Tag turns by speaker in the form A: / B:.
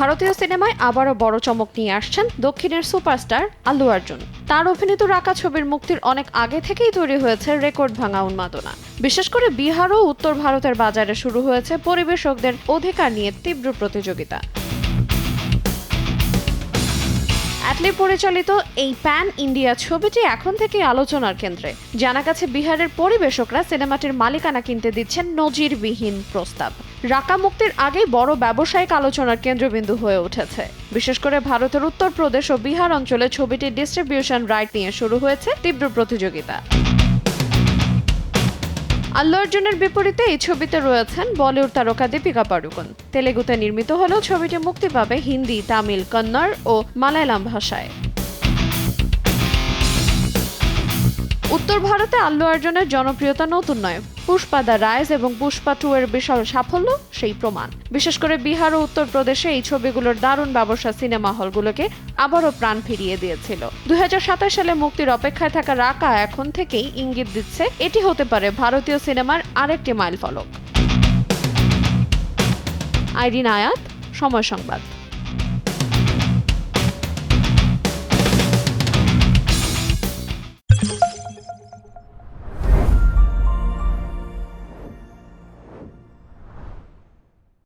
A: ভারতীয় সিনেমায় আবারও বড় চমক নিয়ে আসছেন দক্ষিণের সুপারস্টার আল্লু অর্জুন। তার অভিনীত রাকা ছবির মুক্তির অনেক আগে থেকেই তৈরি হয়েছে রেকর্ড ভাঙা উন্মাদনা। বিশেষ করে বিহার ও উত্তর ভারতের বাজারে শুরু হয়েছে পরিবেশকদের অধিকার নিয়ে তীব্র প্রতিযোগিতা। অ্যাটলি পরিচালিত এই প্যান ইন্ডিয়া ছবিটি এখন থেকে আলোচনার কেন্দ্রে। জানা গেছে বিহারের পরিবেশকরা সিনেমাটির মালিকানা কিনতে দিচ্ছেন নজিরবিহীন প্রস্তাব। রাকা মুক্তির আগেই বড় ব্যবসায়িক আলোচনার কেন্দ্রবিন্দু হয়ে উঠেছে। বিশেষ করে ভারতের উত্তরপ্রদেশ ও বিহার অঞ্চলে ছবিটির ডিস্ট্রিবিউশন রাইট নিয়ে শুরু হয়েছে তীব্র প্রতিযোগিতা। আল্লু অর্জুনের বিপরীতে এই ছবিতে রয়েছেন বলিউড তারকা দীপিকা পাড়ুকোন। তেলেগুতে নির্মিত হলেও ছবিটি মুক্তি পাবে হিন্দি, তামিল, কন্নড় ও মালায়ালাম ভাষায়। উত্তর ভারতে আল্লু অর্জুনের জনপ্রিয়তা নতুন নয়। পুষ্পা দ্য রাইজ এবং পুষ্পা 2 এর বিশাল সাফল্য সেই প্রমাণ। বিশেষ করে বিহার ও উত্তরপ্রদেশে এই ছবিগুলোর দারুণ ব্যবসা সিনেমা হলগুলোকে আবারও প্রাণ ফিরিয়ে দিয়েছিল। 2027 সালে মুক্তির অপেক্ষায় থাকা রাকা এখন থেকেই ইঙ্গিত দিচ্ছে এটি হতে পারে ভারতীয় সিনেমার আরেকটি মাইলফলক। আইরিন আয়াত, সময় সংবাদ।